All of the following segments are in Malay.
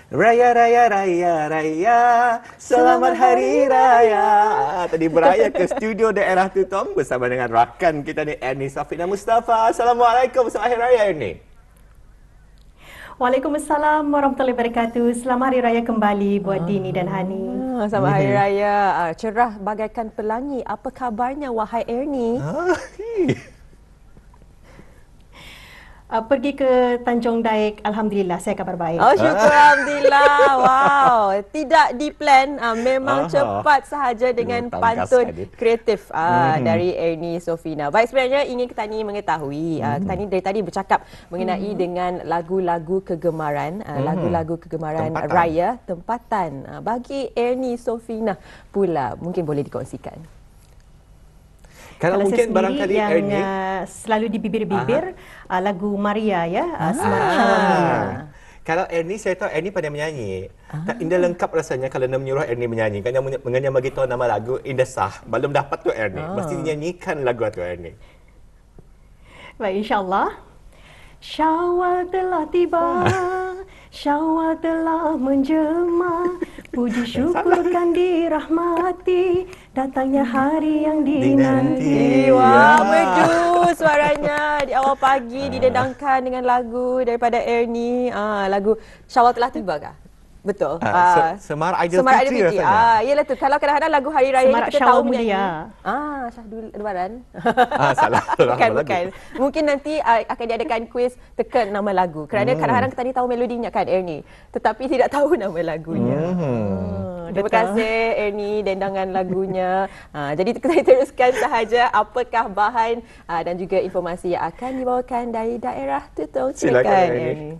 Raya, raya, raya, raya, selamat hari raya. Tadi beraya ke studio daerah Tutong bersama dengan rakan kita ni, Ernie Safina Mustafa. Assalamualaikum, selamat hari raya, Ernie. Waalaikumsalam warahmatullahi wabarakatuh. Selamat Hari Raya kembali buat Dini dan Hani. Selamat Hari Raya. Cerah bagaikan pelangi. Apa kabarnya, wahai Ernie? Pergi ke Tanjung Daik, Alhamdulillah, saya kabar baik. Oh, syukur Alhamdulillah. Wow. Tidak diplan. Memang cepat sahaja dengan pantun kreatif dari Ernie Sofina. Baik, sebenarnya ingin kita ni mengetahui. Kita ni dari tadi bercakap mengenai dengan lagu-lagu kegemaran. Lagu-lagu kegemaran raya tempatan. Bagi Ernie Sofina pula, mungkin boleh dikongsikan. Kalau mungkin barangkali yang selalu di bibir-bibir lagu Maria ya, Semarak Syawal Mulia. Kalau Ernie, saya tahu Ernie pandai menyanyi. Tak indah lengkap rasanya kalau nak menyuruh Ernie menyanyi. Kan yang mengenyam bagi tahu nama lagu indah sah. Belum dapat tu Ernie. Mesti nyanyikan lagu tu Ernie. Baik, insya-Allah. Syawal telah tiba, Syawal telah menjelma, puji syukurkan dirahmati, datangnya hari yang dinanti. Wah, merdu suaranya di awal pagi didendangkan dengan lagu daripada Ernie. Lagu Syawal telah tiba kah? Betul. Semarak Aidilfitri rasanya. Yalah tu. Kalau kadang-kadang lagu hari raya Semarak kita Syawal tahu menyanyi. Mulia. Syahdu Lebaran. Salah. Bukan. Mungkin nanti akan diadakan kuis tekan nama lagu. Kerana kadang-kadang kita ni tahu melodinya kan Ernie, tetapi tidak tahu nama lagunya. Terima kasih Ernie dendangan lagunya. Jadi kita teruskan sahaja apakah bahan dan juga informasi yang akan dibawakan dari daerah Tutong. Silakan Ernie.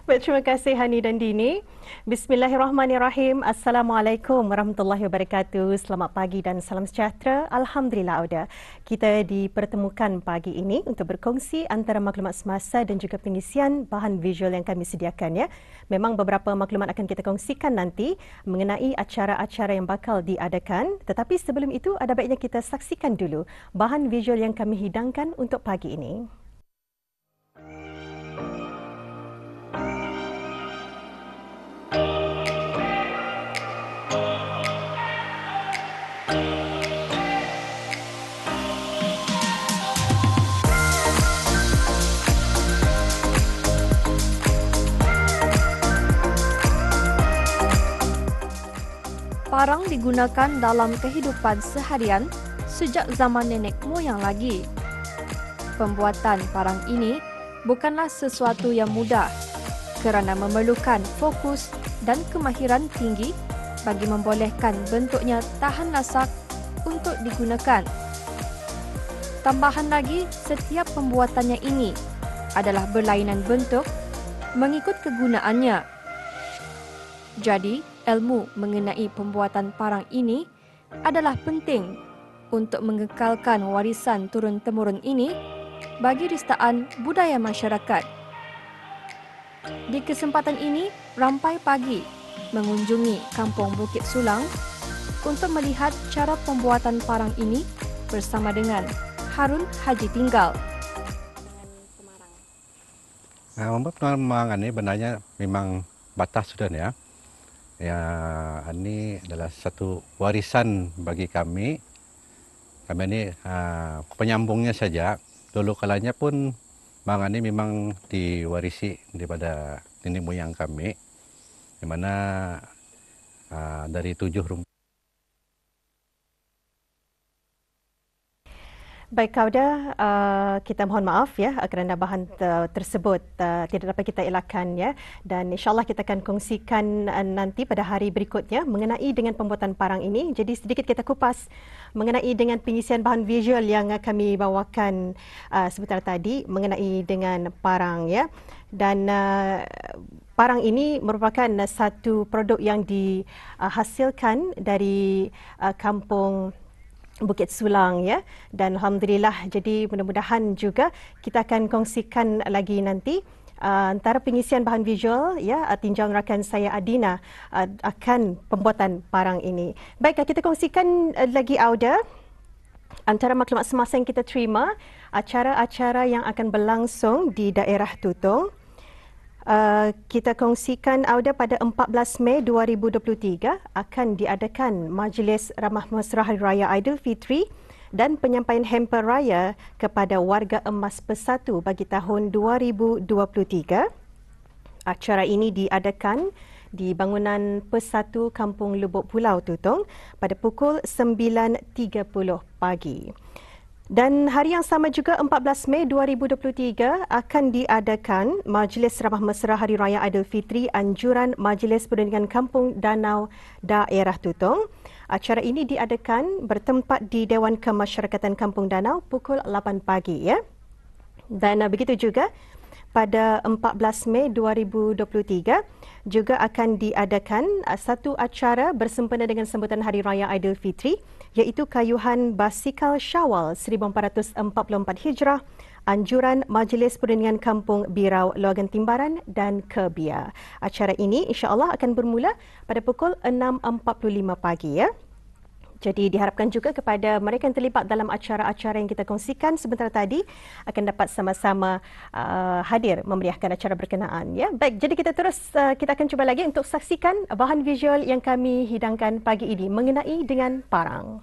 Baik, terima kasih Hani dan Dini. Bismillahirrahmanirrahim. Assalamualaikum warahmatullahi wabarakatuh. Selamat pagi dan salam sejahtera. Alhamdulillah Auda. Kita dipertemukan pagi ini untuk berkongsi antara maklumat semasa dan juga pengisian bahan visual yang kami sediakan ya. Memang beberapa maklumat akan kita kongsikan nanti mengenai acara-acara yang bakal diadakan, tetapi sebelum itu ada baiknya kita saksikan dulu bahan visual yang kami hidangkan untuk pagi ini. Parang digunakan dalam kehidupan seharian sejak zaman nenek moyang lagi. Pembuatan parang ini bukanlah sesuatu yang mudah kerana memerlukan fokus dan kemahiran tinggi bagi membolehkan bentuknya tahan lasak untuk digunakan. Tambahan lagi, setiap pembuatannya ini adalah berlainan bentuk mengikut kegunaannya. Jadi, ilmu mengenai pembuatan parang ini adalah penting untuk mengekalkan warisan turun-temurun ini bagi ristaan budaya masyarakat. Di kesempatan ini, rampai pagi mengunjungi Kampung Bukit Sulang untuk melihat cara pembuatan parang ini bersama dengan Harun Haji Tinggal. Membuat pengembangan ini benarnya memang batas sudah ya. Ya, ini adalah satu warisan bagi kami. Kami ini penyambungnya saja. Dulu kalanya pun mangan ini memang diwarisi daripada nenek moyang kami, di mana dari 7 rumah. Baik Kauda, kita mohon maaf ya kerana bahan tersebut tidak dapat kita elakkan ya, dan insyaAllah kita akan kongsikan nanti pada hari berikutnya mengenai dengan pembuatan parang ini. Jadi sedikit kita kupas mengenai dengan pengisian bahan visual yang kami bawakan sebentar tadi mengenai dengan parang ya. Dan parang ini merupakan satu produk yang dihasilkan dari kampung Bukit Sulang ya, dan alhamdulillah, jadi mudah-mudahan juga kita akan kongsikan lagi nanti antara pengisian bahan visual ya, tinjauan rakan saya Adina akan pembuatan parang ini. Baik, kita kongsikan lagi Auda antara maklumat semasa yang kita terima, acara-acara yang akan berlangsung di daerah Tutong. Kita kongsikan Auda pada 14 Mei 2023 akan diadakan Majlis Ramah Mesra Hari Raya Aidilfitri dan penyampaian hamper raya kepada warga emas Persatu bagi tahun 2023. Acara ini diadakan di bangunan Persatu Kampung Lubuk Pulau Tutong pada pukul 9.30 pagi. Dan hari yang sama juga 14 Mei 2023 akan diadakan Majlis Ramah Mesra Hari Raya Aidilfitri Anjuran Majlis Perundingan Kampung Danau Daerah Tutong. Acara ini diadakan bertempat di Dewan Kemasyarakatan Kampung Danau pukul 8 pagi ya. Dan begitu juga pada 14 Mei 2023 juga akan diadakan satu acara bersempena dengan sambutan Hari Raya Aidilfitri iaitu Kayuhan Basikal Syawal 1444 Hijrah, Anjuran Majlis Perundingan Kampung Birau Logan Timbaran dan Kebia. Acara ini insya-Allah akan bermula pada pukul 6.45 pagi ya. Jadi diharapkan juga kepada mereka yang terlibat dalam acara-acara yang kita kongsikan sebentar tadi akan dapat sama-sama hadir memeriahkan acara berkenaan ya. Baik, jadi kita akan cuba lagi untuk saksikan bahan visual yang kami hidangkan pagi ini mengenai dengan parang.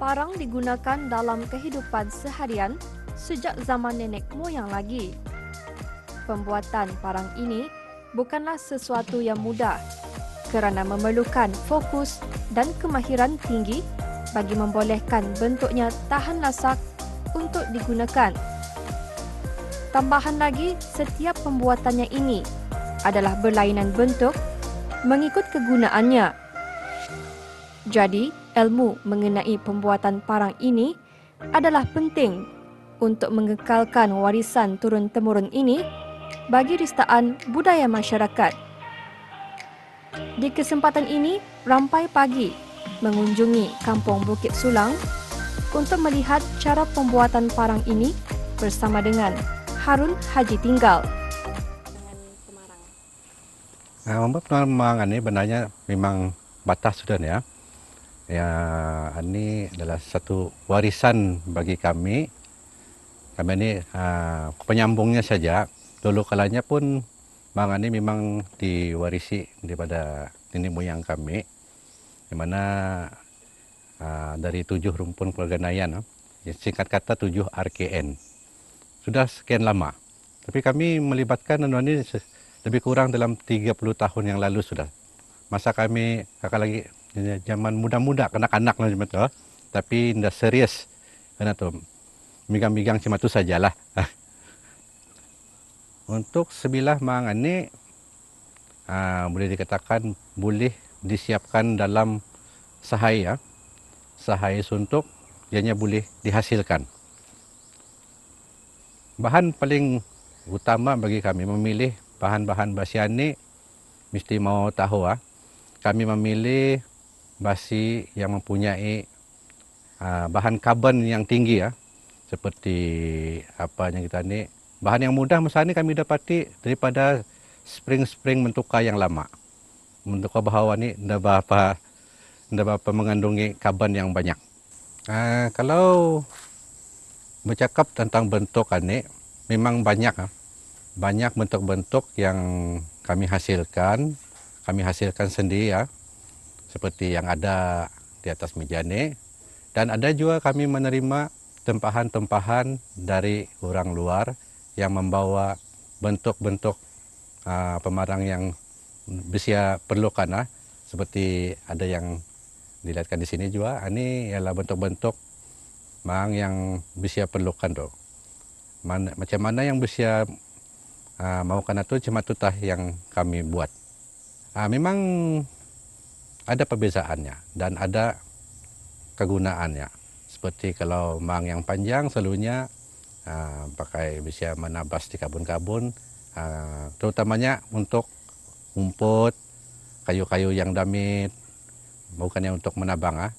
Parang digunakan dalam kehidupan seharian sejak zaman nenek moyang lagi. Pembuatan parang ini bukanlah sesuatu yang mudah kerana memerlukan fokus dan kemahiran tinggi bagi membolehkan bentuknya tahan lasak untuk digunakan. Tambahan lagi, setiap pembuatannya ini adalah berlainan bentuk mengikut kegunaannya. Jadi, ilmu mengenai pembuatan parang ini adalah penting untuk mengekalkan warisan turun-temurun ini bagi ristaan budaya masyarakat. Di kesempatan ini, rampai pagi mengunjungi Kampung Bukit Sulang untuk melihat cara pembuatan parang ini bersama dengan Harun Haji Tinggal. Membuat pengembangan ini benarnya memang batas sudah ya. Ya, ini adalah satu warisan bagi kami. Kami ini penyambungnya saja. Dulu kalanya pun bang ini memang diwarisi daripada nenek moyang kami, di mana dari 7 rumpun keluarga Nayan, singkat kata 7 RKN. Sudah sekian lama. Tapi kami melibatkan ini lebih kurang dalam 30 tahun yang lalu sudah. Masa kami kakak lagi zaman muda-muda, kanak-kanak lah macam tu, tapi tidak serius, karena tu migang-migang cuma tu sajalah. Untuk sebilah mangan ni boleh dikatakan boleh disiapkan dalam sehari ya, sehari suntuk, ianya boleh dihasilkan. Bahan paling utama bagi kami memilih bahan-bahan basian ni mesti mau tahu kami memilih basi yang mempunyai bahan karbon yang tinggi seperti apa yang kita ni, bahan yang mudah misalnya kami dapati daripada spring-spring mentuka yang lama. Mentuka bahawa ni tidak berapa mengandungi karbon yang banyak. Kalau bercakap tentang bentuk ni memang banyak banyak bentuk-bentuk yang kami hasilkan sendiri seperti yang ada di atas meja ni, dan ada juga kami menerima tempahan-tempahan dari orang luar yang membawa bentuk-bentuk pemarang yang Besia perlukan seperti ada yang dilihatkan di sini juga. Ini ialah bentuk-bentuk yang Besia perlukan tu. Macam mana yang Besia mahukan itu cuma tutah yang kami buat. Memang ada perbezaannya dan ada kegunaannya. Seperti kalau mang yang panjang selalunya pakai bisa menabas di kabun-kabun, terutamanya untuk rumput, kayu-kayu yang damit, bukannya untuk menabang.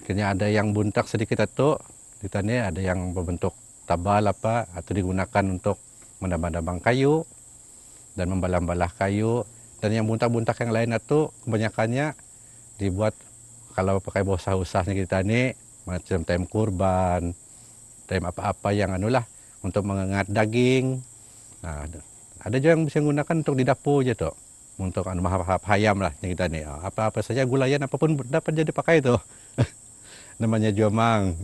Kena ada yang buntak sedikit atau kita ni ada yang berbentuk tabal apa atau digunakan untuk menambang-nambang kayu dan membalah-balah kayu. Dan yang buntak-buntak yang lain itu kebanyakannya dibuat kalau pakai usah-usahnya kita ni macam time kurban, time apa-apa yang anulah untuk mengengat daging. Nah, ada juga yang bisa gunakan untuk di dapur je tu. Untuk ayam lah yang kita ni. Apa-apa saja gulayan apapun dapat jadi pakai tu. Namanya juga mang.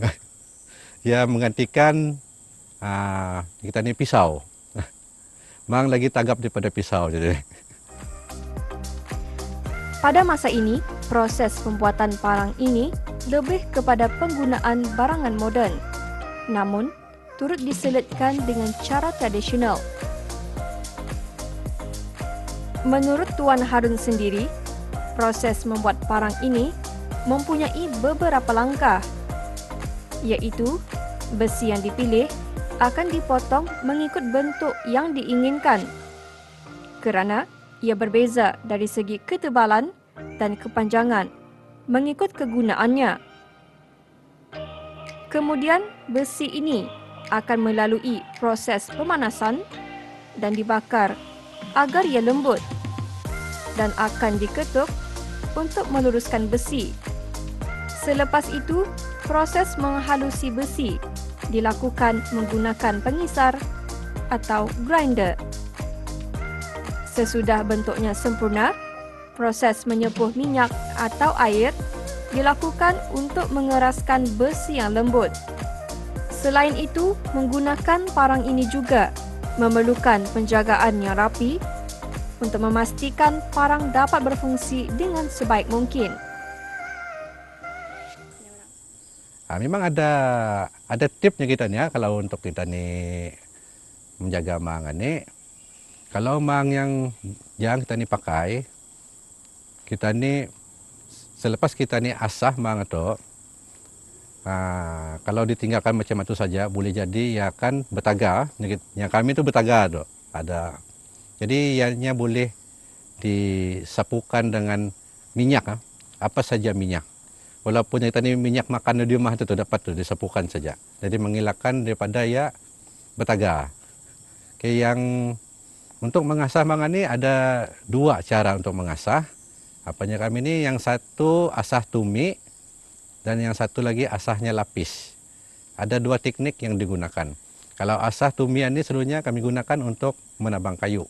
Dia menggantikan kita ni pisau. Mang lagi tagap daripada pisau jadi. Pada masa ini, proses pembuatan parang ini lebih kepada penggunaan barangan moden. Namun, turut diselitkan dengan cara tradisional. Menurut Tuan Harun sendiri, proses membuat parang ini mempunyai beberapa langkah, iaitu besi yang dipilih akan dipotong mengikut bentuk yang diinginkan kerana ia berbeza dari segi ketebalan dan kepanjangan mengikut kegunaannya. Kemudian besi ini akan melalui proses pemanasan dan dibakar agar ia lembut dan akan diketuk untuk meluruskan besi. Selepas itu, proses menghalusi besi dilakukan menggunakan pengisar atau grinder. Sesudah bentuknya sempurna, proses menyepuh minyak atau air dilakukan untuk mengeraskan besi yang lembut. Selain itu, menggunakan parang ini juga memerlukan penjagaan yang rapi untuk memastikan parang dapat berfungsi dengan sebaik mungkin. Memang ada tipnya kita ni kalau untuk kita ni menjaga mang ni. Kalau mang yang kita ni pakai, kita ni selepas kita ni asah mang tu, kalau ditinggalkan macam itu saja boleh jadi ia akan bertaga. Yang kami tu bertaga tu ada. Jadi ianya boleh disapukan dengan minyak, apa saja minyak. Walaupun kita ni minyak makan di rumah tu dapat tu disapukan saja. Jadi mengelakkan daripada ia bertaga. Okay, yang untuk mengasah mangan ni ada dua cara untuk mengasah. Apanya kami ni yang satu asah tumi dan yang satu lagi asahnya lapis. Ada dua teknik yang digunakan. Kalau asah tumian ni seluruhnya kami gunakan untuk menabang kayu.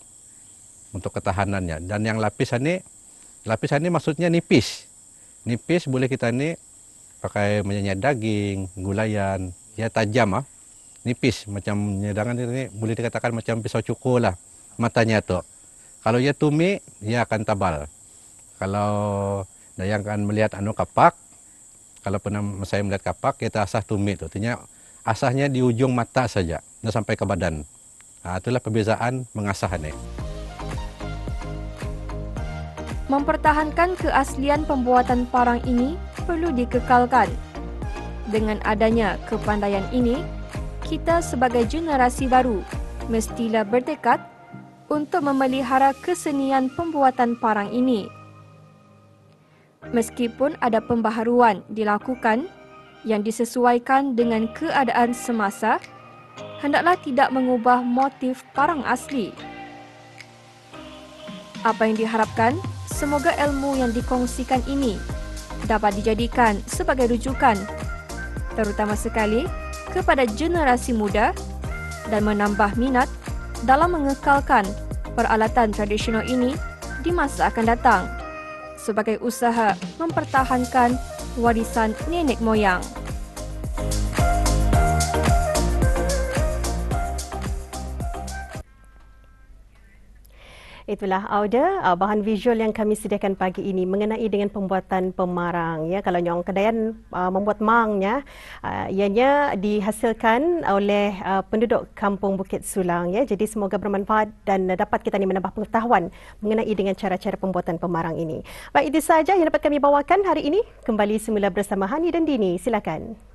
Untuk ketahanannya. Dan yang lapisan ni maksudnya nipis. Nipis boleh kita ni pakai menyanyat daging, gulayan, ya tajam nipis macam nyedangan ini boleh dikatakan macam pisau cukur lah matanya tu. Kalau ia tumi, ia akan tabal. Kalau yang akan melihat kapak, kalau pernah saya melihat kapak, kita asah tumi tu. Artinya asahnya di ujung mata saja, tidak sampai ke badan. Itulah perbezaan mengasah ini. Mempertahankan keaslian pembuatan parang ini perlu dikekalkan. Dengan adanya kepandaian ini, kita sebagai generasi baru mestilah bertekad untuk memelihara kesenian pembuatan parang ini. Meskipun ada pembaharuan dilakukan yang disesuaikan dengan keadaan semasa, hendaklah tidak mengubah motif parang asli. Apa yang diharapkan, semoga ilmu yang dikongsikan ini dapat dijadikan sebagai rujukan, terutama sekali kepada generasi muda dan menambah minat dalam mengekalkan peralatan tradisional ini di masa akan datang sebagai usaha mempertahankan warisan nenek moyang. Itulah Auda, bahan visual yang kami sediakan pagi ini mengenai dengan pembuatan pemarang. Ya, kalau nyong kedayan membuat mangnya, ianya dihasilkan oleh penduduk Kampung Bukit Sulang. Ya, jadi semoga bermanfaat dan dapat kita ni menambah pengetahuan mengenai dengan cara-cara pembuatan pemarang ini. Baik, itu sahaja yang dapat kami bawakan hari ini. Kembali semula bersama Hani dan Dini. Silakan.